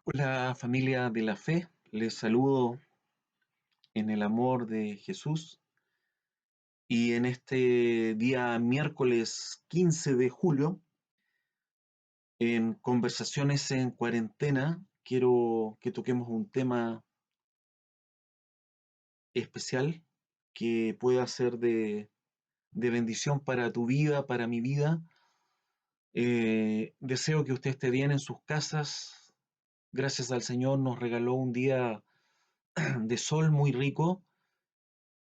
Hola familia de la fe, les saludo en el amor de Jesús y en este día miércoles 15 de julio, en Conversaciones en Cuarentena, quiero que toquemos un tema especial que pueda ser de bendición para tu vida, para mi vida. Deseo que usted esté bien en sus casas. Gracias al Señor nos regaló un día de sol muy rico.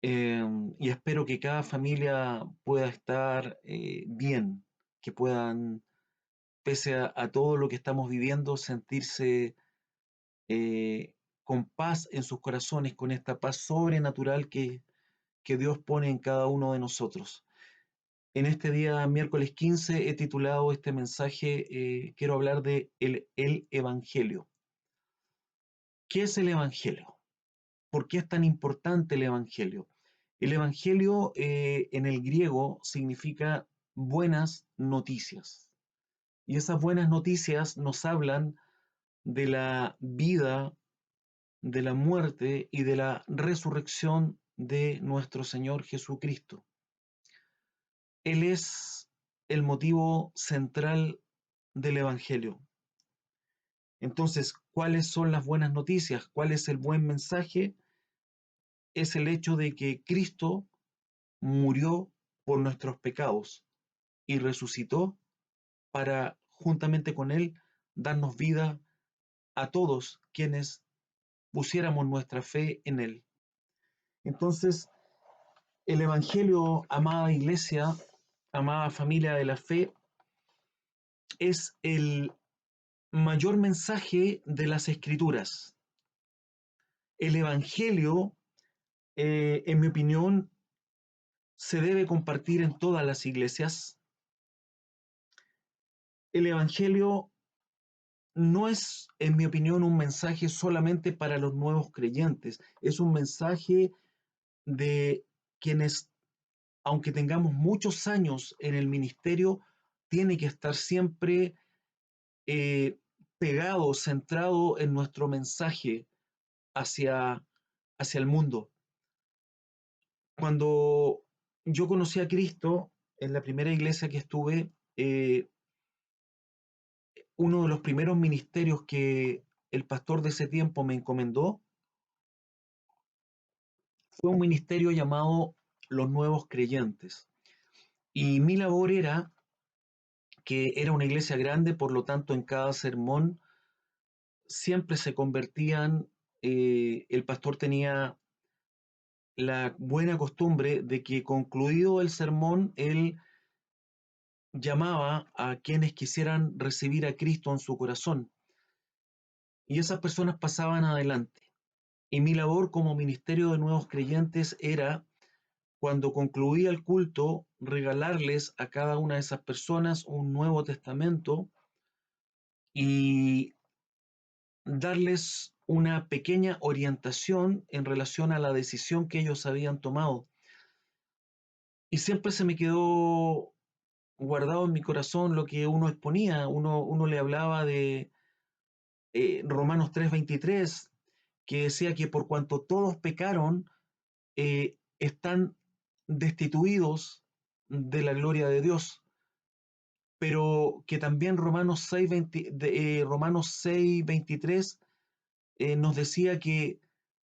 Y espero que cada familia pueda estar bien, que puedan, pese a todo lo que estamos viviendo, sentirse eh, con paz en sus corazones, con esta paz sobrenatural que Dios pone en cada uno de nosotros. En este día, miércoles 15, he titulado este mensaje, quiero hablar de el Evangelio. ¿Qué es el Evangelio? ¿Por qué es tan importante el Evangelio? El Evangelio en el griego significa buenas noticias. Y esas buenas noticias nos hablan de la vida, de la muerte y de la resurrección de nuestro Señor Jesucristo. Él es el motivo central del Evangelio. Entonces, ¿cuáles son las buenas noticias? ¿Cuál es el buen mensaje? Es el hecho de que Cristo murió por nuestros pecados y resucitó para, juntamente con Él, darnos vida a todos quienes pusiéramos nuestra fe en Él. Entonces, el Evangelio, amada iglesia, amada familia de la fe, es el mayor mensaje de las Escrituras. El Evangelio, en mi opinión, se debe compartir en todas las iglesias. El Evangelio no es, en mi opinión, un mensaje solamente para los nuevos creyentes, es un mensaje de quienes, aunque tengamos muchos años en el ministerio, tiene que estar siempre eh, pegado, centrado en nuestro mensaje hacia, hacia el mundo. Cuando yo conocí a Cristo, en la primera iglesia que estuve, uno de los primeros ministerios que el pastor de ese tiempo me encomendó fue un ministerio llamado Los Nuevos Creyentes. Y mi labor era que era una iglesia grande, por lo tanto en cada sermón siempre se convertían, el pastor tenía la buena costumbre de que concluido el sermón, él llamaba a quienes quisieran recibir a Cristo en su corazón y esas personas pasaban adelante. Y mi labor como ministerio de nuevos creyentes era, cuando concluía el culto, regalarles a cada una de esas personas un Nuevo Testamento y darles una pequeña orientación en relación a la decisión que ellos habían tomado. Y siempre se me quedó guardado en mi corazón lo que uno exponía. Uno le hablaba de Romanos 3:23, que decía que por cuanto todos pecaron, están destituidos de la gloria de Dios, pero que también Romanos 6:23 nos decía que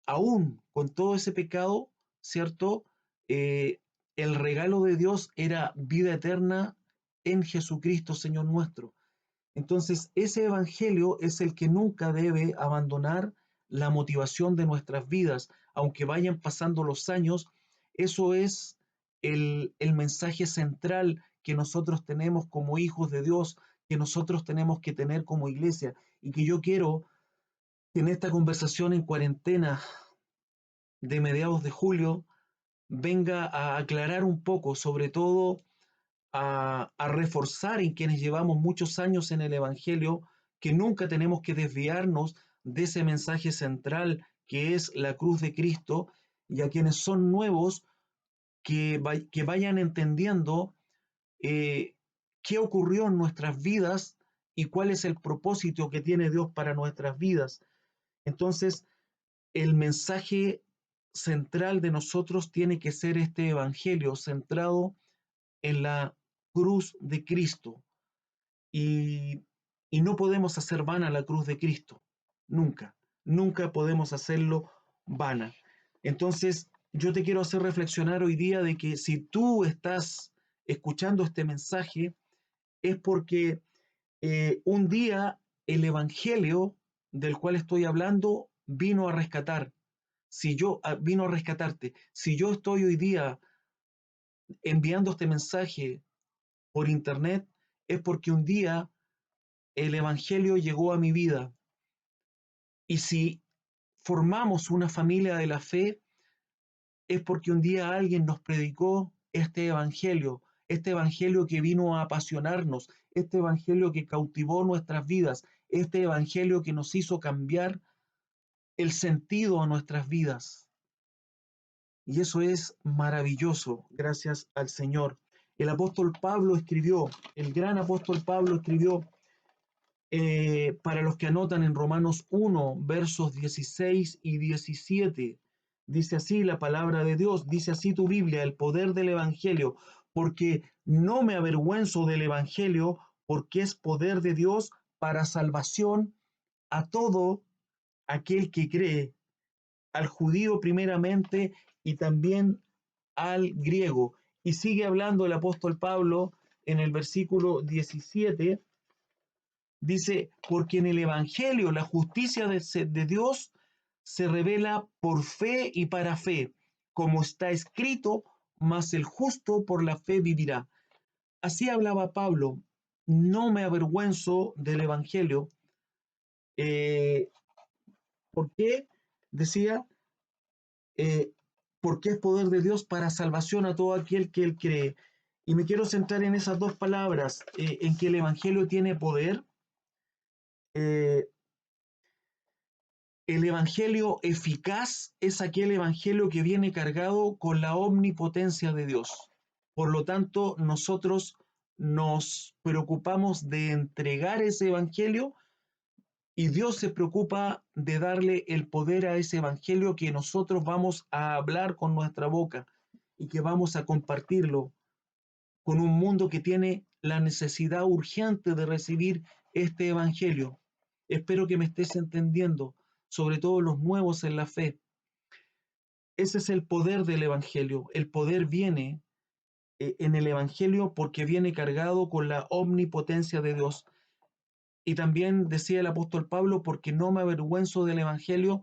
aún con todo ese pecado, ¿cierto? Eh, el regalo de Dios era vida eterna en Jesucristo, Señor nuestro. Entonces, ese evangelio es el que nunca debe abandonar la motivación de nuestras vidas, aunque vayan pasando los años. Eso es el mensaje central que nosotros tenemos como hijos de Dios, que nosotros tenemos que tener como iglesia, y que yo quiero que en esta conversación en cuarentena de mediados de julio venga a aclarar un poco, sobre todo a reforzar en quienes llevamos muchos años en el Evangelio, que nunca tenemos que desviarnos de ese mensaje central que es la cruz de Cristo, y a quienes son nuevos, que vayan entendiendo eh, qué ocurrió en nuestras vidas y cuál es el propósito que tiene Dios para nuestras vidas. Entonces, el mensaje central de nosotros tiene que ser este evangelio centrado en la cruz de Cristo. Y, y no podemos hacer vana la cruz de Cristo. Nunca. Nunca podemos hacerlo vana. Entonces, yo te quiero hacer reflexionar hoy día de que si tú estás escuchando este mensaje, es porque un día el evangelio del cual estoy hablando vino a rescatar. Si yo vino a rescatarte, si yo estoy hoy día enviando este mensaje por internet, es porque un día el evangelio llegó a mi vida. Y si formamos una familia de la fe, es porque un día alguien nos predicó este evangelio que vino a apasionarnos, este evangelio que cautivó nuestras vidas, este evangelio que nos hizo cambiar el sentido a nuestras vidas. Y eso es maravilloso, gracias al Señor. El apóstol Pablo escribió, el gran apóstol Pablo escribió, para los que anotan en Romanos 1, versos 16 y 17. Dice así la palabra de Dios, dice así tu Biblia, el poder del Evangelio, porque no me avergüenzo del Evangelio, porque es poder de Dios para salvación a todo aquel que cree, al judío primeramente y también al griego. Y sigue hablando el apóstol Pablo en el versículo 17. Dice, porque en el Evangelio la justicia de Dios se revela por fe y para fe, como está escrito, mas el justo por la fe vivirá. Así hablaba Pablo, no me avergüenzo del Evangelio. Eh, ¿Por qué? Decía, eh, porque es poder de Dios para salvación a todo aquel que él cree. Y me quiero centrar en esas dos palabras, en que el Evangelio tiene poder. eh, El evangelio eficaz es aquel evangelio que viene cargado con la omnipotencia de Dios. Por lo tanto, nosotros nos preocupamos de entregar ese evangelio y Dios se preocupa de darle el poder a ese evangelio que nosotros vamos a hablar con nuestra boca y que vamos a compartirlo con un mundo que tiene la necesidad urgente de recibir este evangelio. Espero que me estés entendiendo, sobre todo los nuevos en la fe. Ese es el poder del evangelio. El poder viene en el evangelio porque viene cargado con la omnipotencia de Dios. Y también decía el apóstol Pablo, porque no me avergüenzo del evangelio,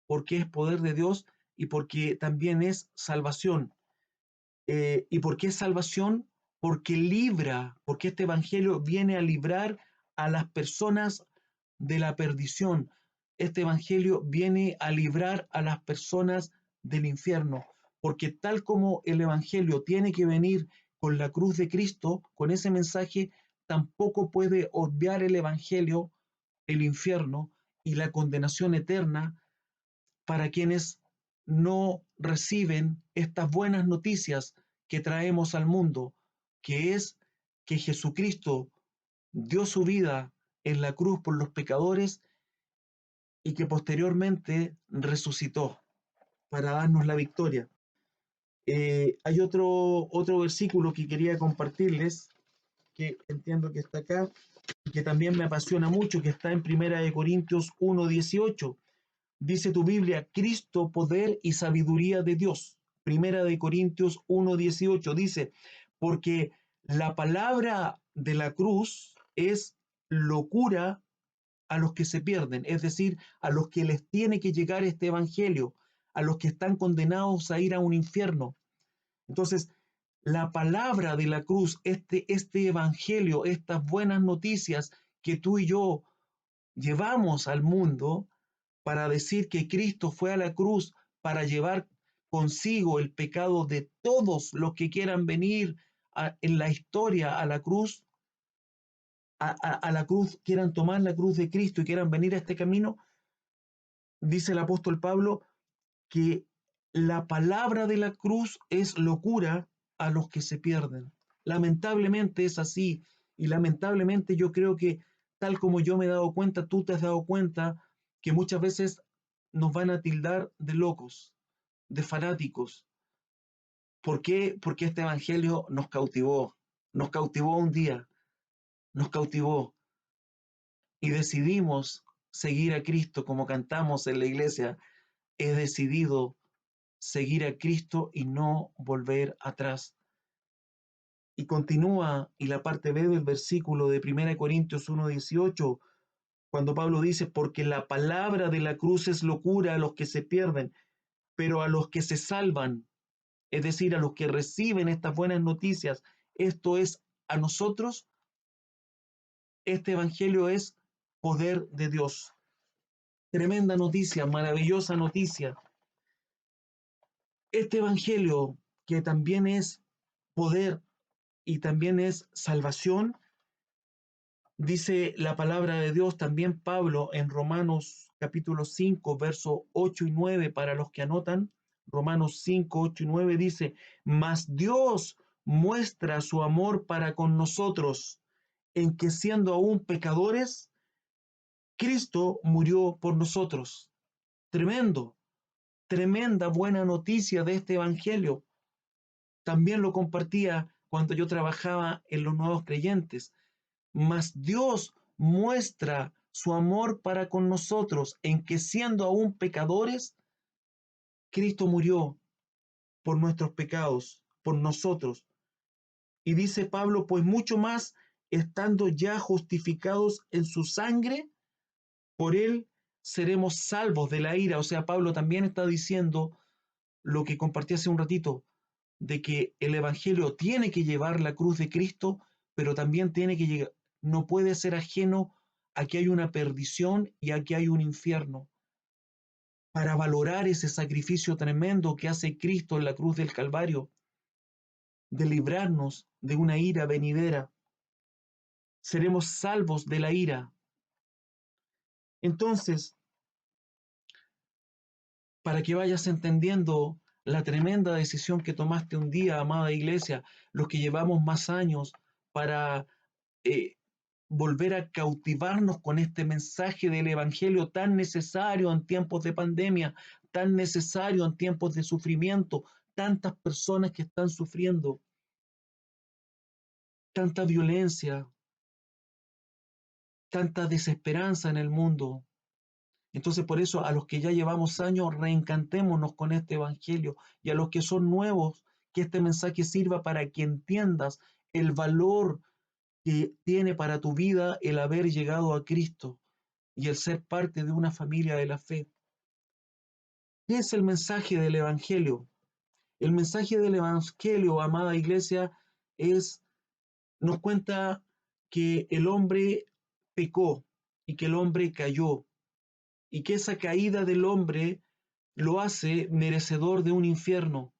porque es poder de Dios y porque también es salvación. ¿Y por qué salvación? Porque libra, porque este evangelio viene a librar a las personas de la perdición. Este evangelio viene a librar a las personas del infierno, porque tal como el evangelio tiene que venir con la cruz de Cristo, con ese mensaje, tampoco puede obviar el evangelio, el infierno y la condenación eterna para quienes no reciben estas buenas noticias que traemos al mundo, que es que Jesucristo dio su vida en la cruz por los pecadores y que posteriormente resucitó para darnos la victoria. Hay otro versículo que quería compartirles, que entiendo que está acá, y que también me apasiona mucho, que está en Primera de Corintios 1:18. Dice tu Biblia, Cristo, poder y sabiduría de Dios. Primera de Corintios 1:18 dice, porque la palabra de la cruz es locura a los que se pierden, es decir, a los que les tiene que llegar este evangelio, a los que están condenados a ir a un infierno. Entonces, la palabra de la cruz, este evangelio, estas buenas noticias que tú y yo llevamos al mundo, para decir que Cristo fue a la cruz para llevar consigo el pecado de todos los que quieran venir en la historia a la cruz, a la cruz, quieran tomar la cruz de Cristo y quieran venir a este camino, dice el apóstol Pablo que la palabra de la cruz es locura a los que se pierden. Lamentablemente es así y lamentablemente yo creo que tal como yo me he dado cuenta, tú te has dado cuenta que muchas veces nos van a tildar de locos, de fanáticos. ¿Por qué? Porque este evangelio nos cautivó un día, nos cautivó y decidimos seguir a Cristo como cantamos en la iglesia. He decidido seguir a Cristo y no volver atrás. Y continúa, y la parte B del versículo de 1 Corintios 1:18, cuando Pablo dice, porque la palabra de la cruz es locura a los que se pierden, pero a los que se salvan, es decir, a los que reciben estas buenas noticias, esto es, a nosotros, este evangelio es poder de Dios. Tremenda noticia, maravillosa noticia. Este evangelio, que también es poder y también es salvación, dice la palabra de Dios también Pablo en Romanos capítulo 5, versos 8 y 9, para los que anotan. Romanos 5, 8 y 9 dice, mas Dios muestra su amor para con nosotros, en que siendo aún pecadores, Cristo murió por nosotros. Tremendo, tremenda buena noticia de este evangelio. También lo compartía cuando yo trabajaba en los nuevos creyentes. Mas Dios muestra su amor para con nosotros en que siendo aún pecadores, Cristo murió por nuestros pecados, por nosotros. Y dice Pablo, pues mucho más, estando ya justificados en su sangre, por él seremos salvos de la ira. O sea, Pablo también está diciendo lo que compartí hace un ratito, de que el Evangelio tiene que llevar la cruz de Cristo, pero también tiene que llegar, no puede ser ajeno a que hay una perdición y a que hay un infierno. Para valorar ese sacrificio tremendo que hace Cristo en la cruz del Calvario, de librarnos de una ira venidera, seremos salvos de la ira. Entonces, para que vayas entendiendo la tremenda decisión que tomaste un día, amada iglesia, los que llevamos más años para eh, volver a cautivarnos con este mensaje del Evangelio tan necesario en tiempos de pandemia, tan necesario en tiempos de sufrimiento, tantas personas que están sufriendo, tanta violencia, tanta desesperanza en el mundo. Entonces, por eso, a los que ya llevamos años, reencantémonos con este Evangelio, y a los que son nuevos, que este mensaje sirva para que entiendas el valor que tiene para tu vida el haber llegado a Cristo y el ser parte de una familia de la fe. ¿Qué es el mensaje del Evangelio? El mensaje del Evangelio, amada iglesia, nos cuenta que el hombre pecó y que el hombre cayó, y que esa caída del hombre lo hace merecedor de un infierno.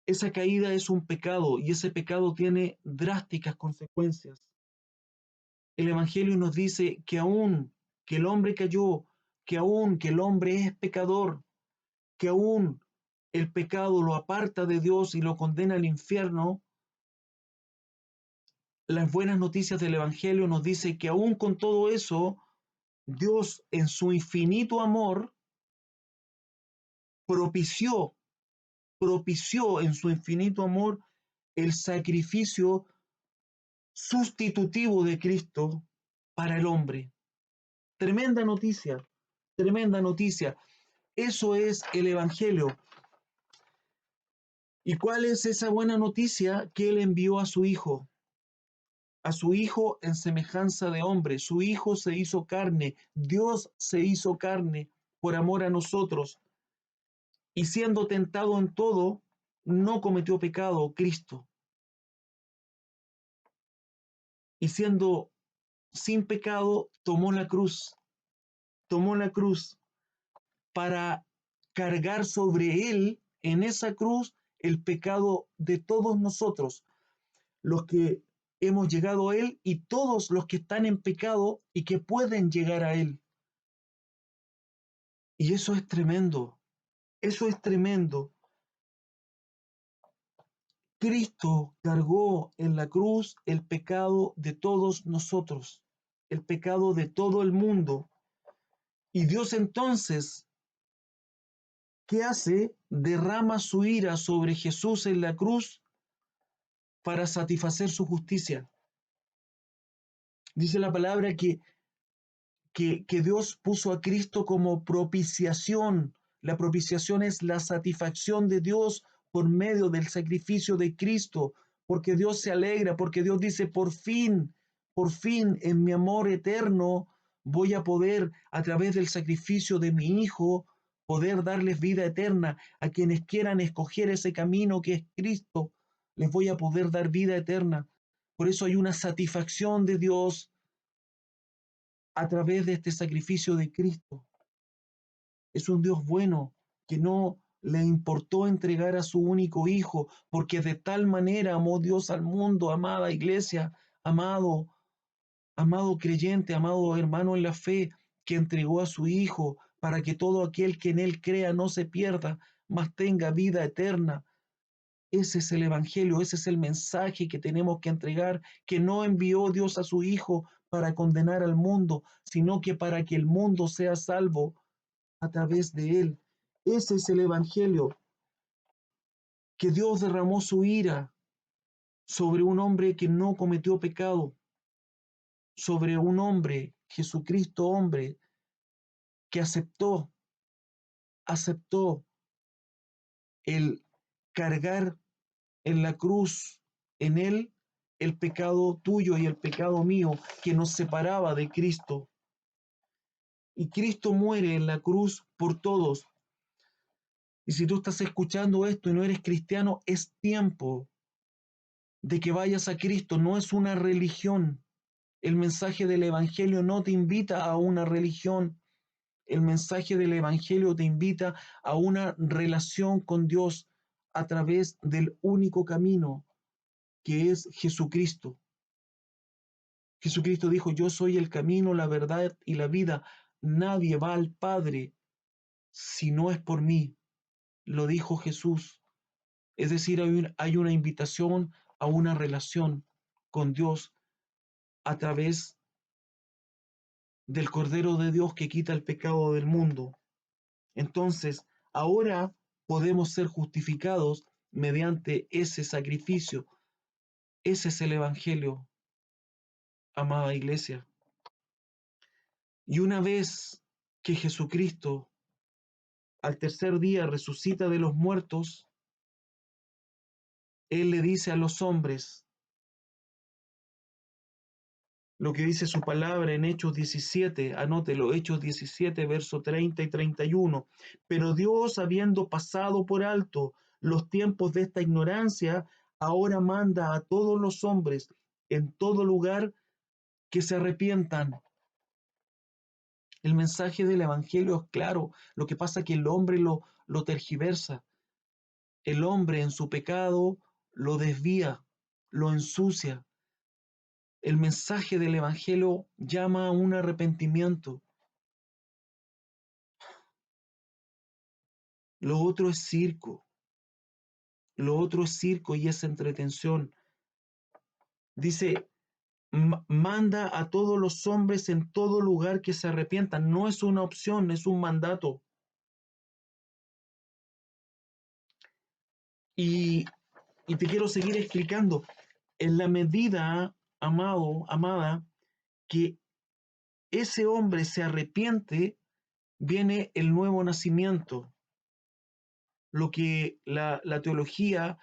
Esa caída es un pecado y ese pecado tiene drásticas consecuencias. El Evangelio nos dice que aún que el hombre cayó, que aún que el hombre es pecador, que aún el pecado lo aparta de Dios y lo condena al infierno, las buenas noticias del Evangelio nos dice que aún con todo eso, Dios en su infinito amor propició, propició en su infinito amor el sacrificio sustitutivo de Cristo para el hombre. Tremenda noticia, tremenda noticia. Eso es el Evangelio. ¿Y cuál es esa buena noticia? Que Él envió a su Hijo en semejanza de hombre. Su Hijo se hizo carne, Dios se hizo carne por amor a nosotros. Y siendo tentado en todo, no cometió pecado, Cristo. Y siendo sin pecado, tomó la cruz para cargar sobre Él, en esa cruz, el pecado de todos nosotros, los que hemos llegado a Él y todos los que están en pecado y que pueden llegar a Él. Y eso es tremendo, eso es tremendo. Cristo cargó en la cruz el pecado de todos nosotros, el pecado de todo el mundo. Y Dios entonces, ¿qué hace? Derrama su ira sobre Jesús en la cruz para satisfacer su justicia. Dice la palabra que Dios puso a Cristo como propiciación. La propiciación es la satisfacción de Dios por medio del sacrificio de Cristo, porque Dios se alegra, porque Dios dice, por fin, en mi amor eterno, voy a poder, a través del sacrificio de mi Hijo, poder darles vida eterna a quienes quieran escoger ese camino que es Cristo. Les voy a poder dar vida eterna. Por eso hay una satisfacción de Dios a través de este sacrificio de Cristo. Es un Dios bueno que no le importó entregar a su único hijo, porque de tal manera amó Dios al mundo, amada iglesia, amado, amado creyente, amado hermano en la fe, que entregó a su hijo para que todo aquel que en él crea no se pierda, mas tenga vida eterna. Ese es el Evangelio, ese es el mensaje que tenemos que entregar, que no envió Dios a su Hijo para condenar al mundo, sino que para que el mundo sea salvo a través de él. Ese es el Evangelio, que Dios derramó su ira sobre un hombre que no cometió pecado, sobre un hombre, Jesucristo hombre, que aceptó el cargar en la cruz, en él, el pecado tuyo y el pecado mío que nos separaba de Cristo. Y Cristo muere en la cruz por todos. Y si tú estás escuchando esto y no eres cristiano, es tiempo de que vayas a Cristo. No es una religión. El mensaje del Evangelio no te invita a una religión. El mensaje del Evangelio te invita a una relación con Dios a través del único camino que es Jesucristo. Jesucristo dijo, yo soy el camino, la verdad y la vida. Nadie va al Padre si no es por mí. Lo dijo Jesús. Es decir, hay una invitación a una relación con Dios a través del Cordero de Dios que quita el pecado del mundo. Entonces, ahora podemos ser justificados mediante ese sacrificio. Ese es el Evangelio, amada iglesia. Y una vez que Jesucristo al tercer día resucita de los muertos, Él le dice a los hombres lo que dice su palabra en Hechos 17, anótelo, Hechos 17, verso 30 y 31. Pero Dios, habiendo pasado por alto los tiempos de esta ignorancia, ahora manda a todos los hombres en todo lugar que se arrepientan. El mensaje del Evangelio es claro, lo que pasa es que el hombre lo tergiversa. El hombre en su pecado lo desvía, lo ensucia. El mensaje del Evangelio llama a un arrepentimiento. Lo otro es circo, lo otro es circo y es entretención. Dice, manda a todos los hombres en todo lugar que se arrepientan. No es una opción, es un mandato. Y, y te quiero seguir explicando. En la medida, amado, amada, que ese hombre se arrepiente, viene el nuevo nacimiento, lo que la teología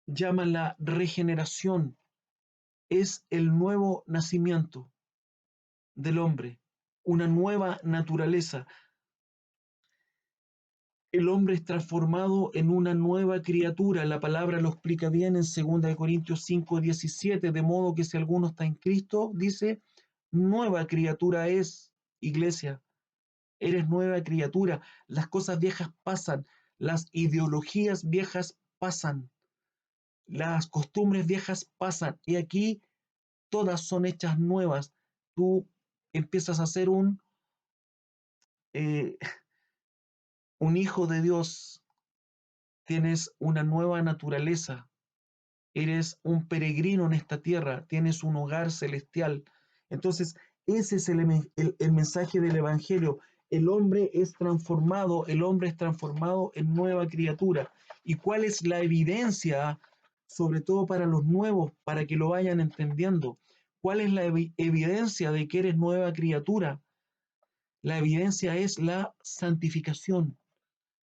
llama la regeneración. Es el nuevo nacimiento del hombre, una nueva naturaleza. El hombre es transformado en una nueva criatura. La palabra lo explica bien en 2 Corintios 5:17, de modo que si alguno está en Cristo, dice, nueva criatura es, iglesia, eres nueva criatura. Las cosas viejas pasan, las ideologías viejas pasan, las costumbres viejas pasan, y aquí todas son hechas nuevas. Tú empiezas a ser eh, un hijo de Dios, tienes una nueva naturaleza. eres un peregrino en esta tierra, tienes un hogar celestial. Entonces, ese es el mensaje del Evangelio. El hombre es transformado en nueva criatura. ¿Y cuál es la evidencia, sobre todo para los nuevos, para que lo vayan entendiendo? ¿Cuál es la evidencia de que eres nueva criatura? La evidencia es la santificación.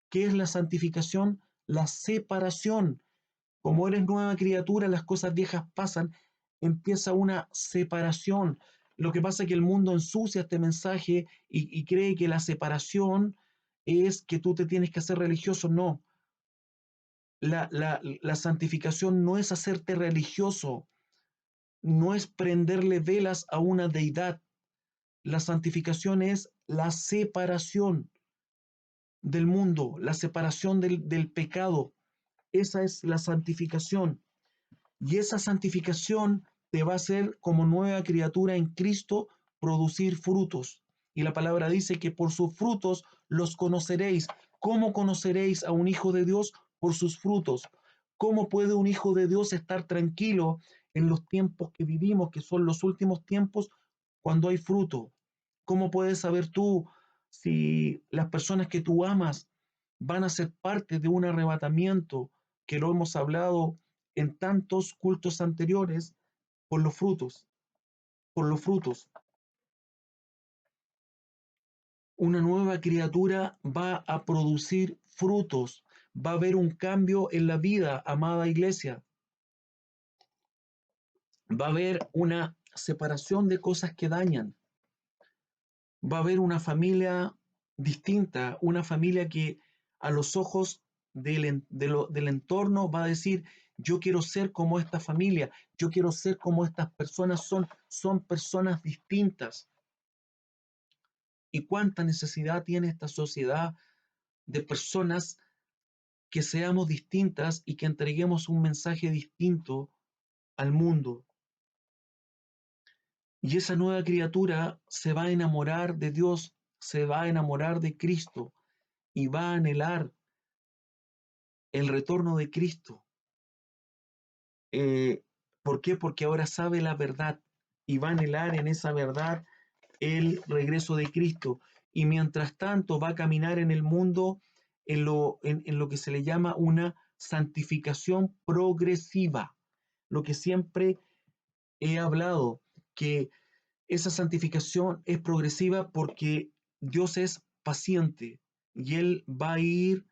¿Qué es la santificación? La separación. Como eres nueva criatura, las cosas viejas pasan, empieza una separación. Lo que pasa es que el mundo ensucia este mensaje y cree que la separación es que tú te tienes que hacer religioso. No, la santificación no es hacerte religioso, no es prenderle velas a una deidad. La santificación es la separación del mundo, la separación del pecado. Esa es la santificación. Y esa santificación te va a hacer como nueva criatura en Cristo producir frutos. Y la palabra dice que por sus frutos los conoceréis. ¿Cómo conoceréis a un hijo de Dios? Por sus frutos. ¿Cómo puede un hijo de Dios estar tranquilo en los tiempos que vivimos, que son los últimos tiempos, cuando hay fruto? ¿Cómo puedes saber tú si las personas que tú amas van a ser parte de un arrebatamiento, que lo hemos hablado en tantos cultos anteriores? Por los frutos, por los frutos. Una nueva criatura va a producir frutos, va a haber un cambio en la vida, amada iglesia. Va a haber una separación de cosas que dañan. Va a haber una familia distinta, una familia que a los ojos del entorno va a decir, yo quiero ser como esta familia, yo quiero ser como estas personas son personas distintas. ¿Y cuánta necesidad tiene esta sociedad de personas que seamos distintas y que entreguemos un mensaje distinto al mundo? Y esa nueva criatura se va a enamorar de Dios, se va a enamorar de Cristo y va a anhelar el retorno de Cristo. Eh, ¿Por qué? Porque ahora sabe la verdad y va a anhelar en esa verdad el regreso de Cristo. Y mientras tanto va a caminar en el mundo en lo que se le llama una santificación progresiva. Lo que siempre he hablado, que esa santificación es progresiva porque Dios es paciente y Él va a ir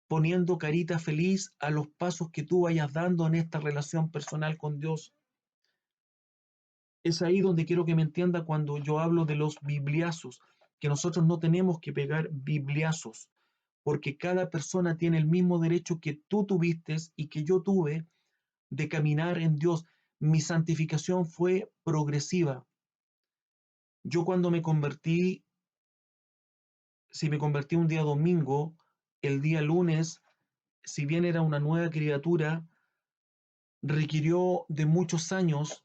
poniendo carita feliz a los pasos que tú vayas dando en esta relación personal con Dios. Es ahí donde quiero que me entienda cuando yo hablo de los bibliazos, que nosotros no tenemos que pegar bibliazos, porque cada persona tiene el mismo derecho que tú tuviste y que yo tuve de caminar en Dios. Mi santificación fue progresiva. Yo cuando me convertí, si me convertí un día domingo, el día lunes, si bien era una nueva criatura, requirió de muchos años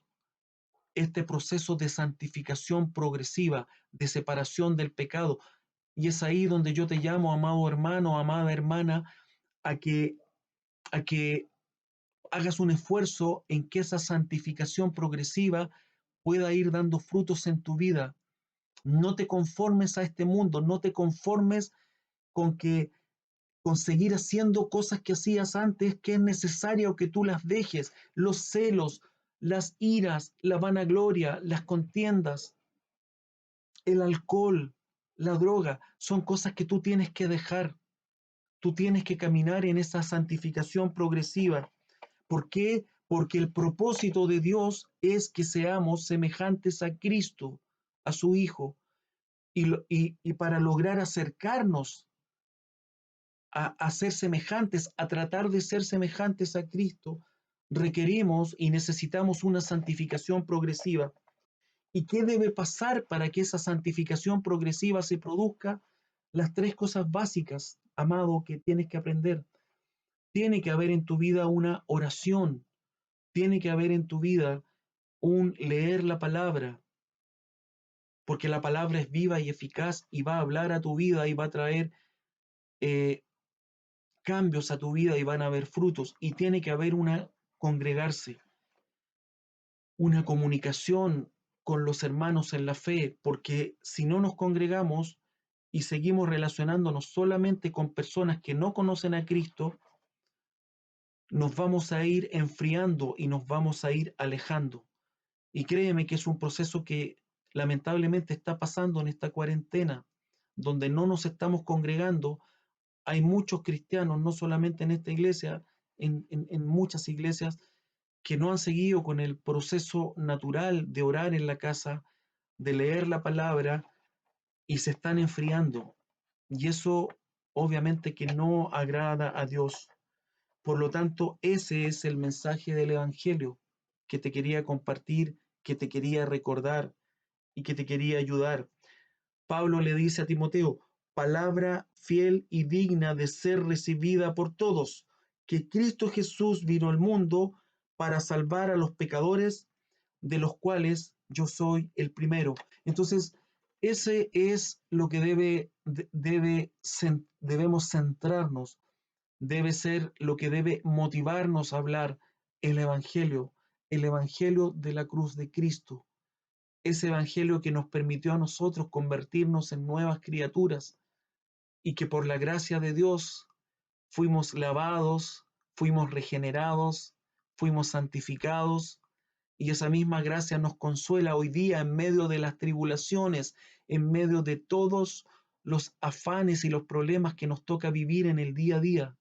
este proceso de santificación progresiva, de separación del pecado. Y es ahí donde yo te llamo, amado hermano, amada hermana, a que, a que hagas un esfuerzo en que esa santificación progresiva pueda ir dando frutos en tu vida. No te conformes a este mundo, no te conformes con que con seguir haciendo cosas que hacías antes, que es necesario que tú las dejes, los celos, las iras, la vanagloria, las contiendas, el alcohol, la droga, son cosas que tú tienes que dejar. Tú tienes que caminar en esa santificación progresiva. ¿Por qué? Porque el propósito de Dios es que seamos semejantes a Cristo, a su Hijo, y para lograr acercarnos a ser semejantes, a tratar de ser semejantes a Cristo, requerimos y necesitamos una santificación progresiva. ¿Y qué debe pasar para que esa santificación progresiva se produzca? Las tres cosas básicas, amado, que tienes que aprender. Tiene que haber en tu vida una oración, tiene que haber en tu vida un leer la palabra, porque la palabra es viva y eficaz y va a hablar a tu vida y va a traer eh, cambios a tu vida y van a haber frutos. Y tiene que haber una congregarse, una comunicación con los hermanos en la fe, porque si no nos congregamos y seguimos relacionándonos solamente con personas que no conocen a Cristo, nos vamos a ir enfriando y nos vamos a ir alejando. Y créeme que es un proceso que lamentablemente está pasando en esta cuarentena, donde no nos estamos congregando. Hay muchos cristianos, no solamente en esta iglesia, en muchas iglesias, que no han seguido con el proceso natural de orar en la casa, de leer la palabra y se están enfriando. Y eso obviamente que no agrada a Dios. Por lo tanto, ese es el mensaje del Evangelio que te quería compartir, que te quería recordar y que te quería ayudar. Pablo le dice a Timoteo, palabra fiel y digna de ser recibida por todos, que Cristo Jesús vino al mundo para salvar a los pecadores, de los cuales yo soy el primero. Entonces, ese es lo que debemos centrarnos, debe ser lo que debe motivarnos a hablar el Evangelio de la cruz de Cristo, ese Evangelio que nos permitió a nosotros convertirnos en nuevas criaturas y que por la gracia de Dios fuimos lavados, fuimos regenerados, fuimos santificados y esa misma gracia nos consuela hoy día en medio de las tribulaciones, en medio de todos los afanes y los problemas que nos toca vivir en el día a día.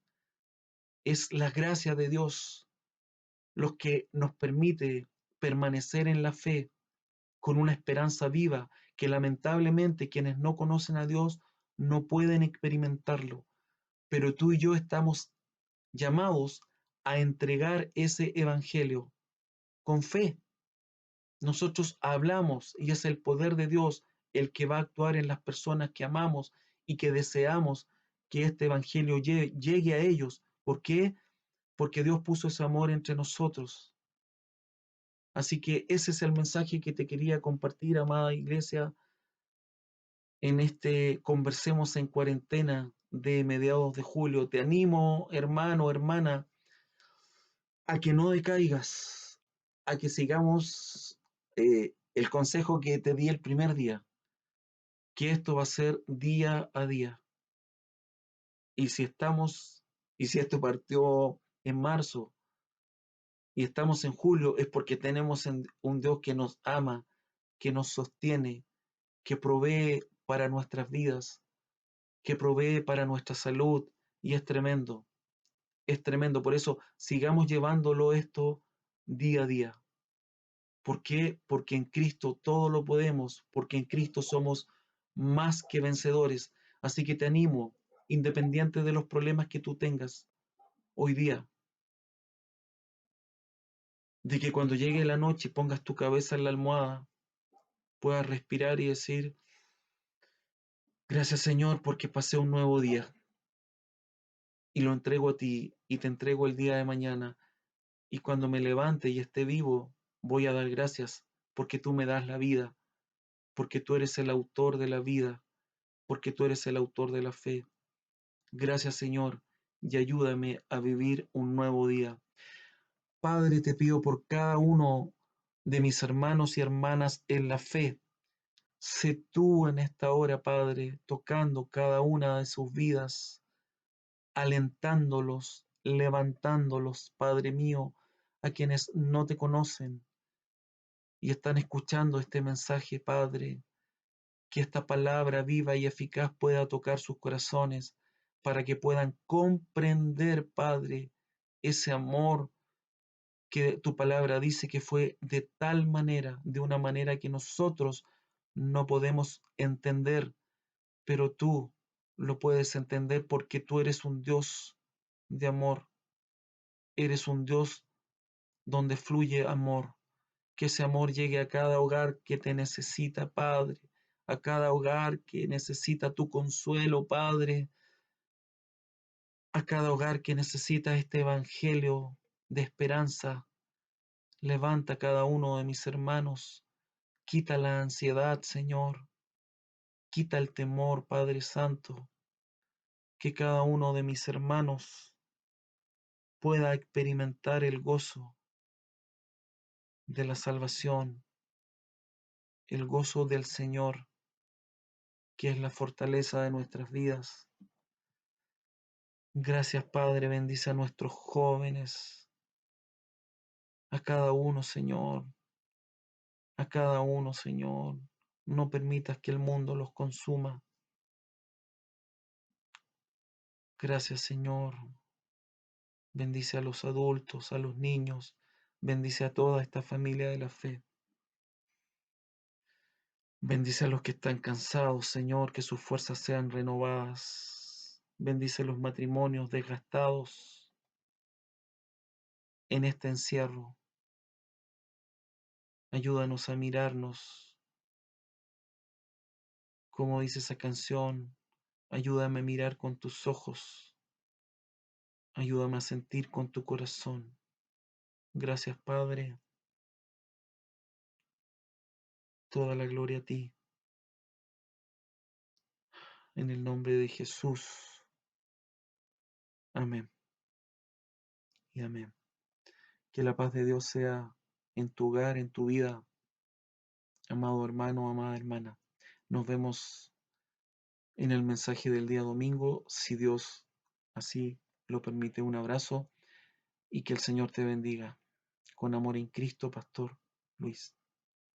Es la gracia de Dios lo que nos permite permanecer en la fe con una esperanza viva que lamentablemente quienes no conocen a Dios no pueden experimentarlo. Pero tú y yo estamos llamados a entregar ese evangelio con fe. Nosotros hablamos y es el poder de Dios el que va a actuar en las personas que amamos y que deseamos que este evangelio llegue a ellos. ¿Por qué? Porque Dios puso ese amor entre nosotros. Así que ese es el mensaje que te quería compartir, amada iglesia, en este Conversemos en Cuarentena de mediados de julio. Te animo, hermano, hermana, a que no decaigas, a que sigamos el consejo que te di el primer día, que esto va a ser día a día. Y y si esto partió en marzo y estamos en julio, es porque tenemos un Dios que nos ama, que nos sostiene, que provee para nuestras vidas, que provee para nuestra salud, y es tremendo, es tremendo. Por eso sigamos llevándolo esto día a día. ¿Por qué? Porque en Cristo todo lo podemos, porque en Cristo somos más que vencedores. Así que te animo, independiente de los problemas que tú tengas hoy día, de que cuando llegue la noche y pongas tu cabeza en la almohada, puedas respirar y decir, gracias Señor porque pasé un nuevo día y lo entrego a ti y te entrego el día de mañana. Y cuando me levante y esté vivo, voy a dar gracias porque tú me das la vida, porque tú eres el autor de la vida, porque tú eres el autor de la fe. Gracias, Señor, y ayúdame a vivir un nuevo día. Padre, te pido por cada uno de mis hermanos y hermanas en la fe. Sé tú en esta hora, Padre, tocando cada una de sus vidas, alentándolos, levantándolos, Padre mío, a quienes no te conocen y están escuchando este mensaje, Padre, que esta palabra viva y eficaz pueda tocar sus corazones para que puedan comprender, Padre, ese amor que tu palabra dice que fue de tal manera, de una manera que nosotros no podemos entender, pero tú lo puedes entender porque tú eres un Dios de amor, eres un Dios donde fluye amor. Que ese amor llegue a cada hogar que te necesita, Padre, a cada hogar que necesita tu consuelo, Padre, a cada hogar que necesita este evangelio de esperanza. Levanta a cada uno de mis hermanos, quita la ansiedad, Señor, quita el temor, Padre Santo, que cada uno de mis hermanos pueda experimentar el gozo de la salvación, el gozo del Señor, que es la fortaleza de nuestras vidas. Gracias, Padre, bendice a nuestros jóvenes, a cada uno, Señor, a cada uno, Señor. No permitas que el mundo los consuma. Gracias, Señor. Bendice a los adultos, a los niños. Bendice a toda esta familia de la fe. Bendice a los que están cansados, Señor, que sus fuerzas sean renovadas. Bendice los matrimonios desgastados en este encierro. Ayúdanos a mirarnos, como dice esa canción. Ayúdame a mirar con tus ojos. Ayúdame a sentir con tu corazón. Gracias, Padre. Toda la gloria a ti. En el nombre de Jesús. Amén y amén. Que la paz de Dios sea en tu hogar, en tu vida, amado hermano, amada hermana. Nos vemos en el mensaje del día domingo, si Dios así lo permite. Un abrazo y que el Señor te bendiga. Con amor en Cristo, Pastor Luis.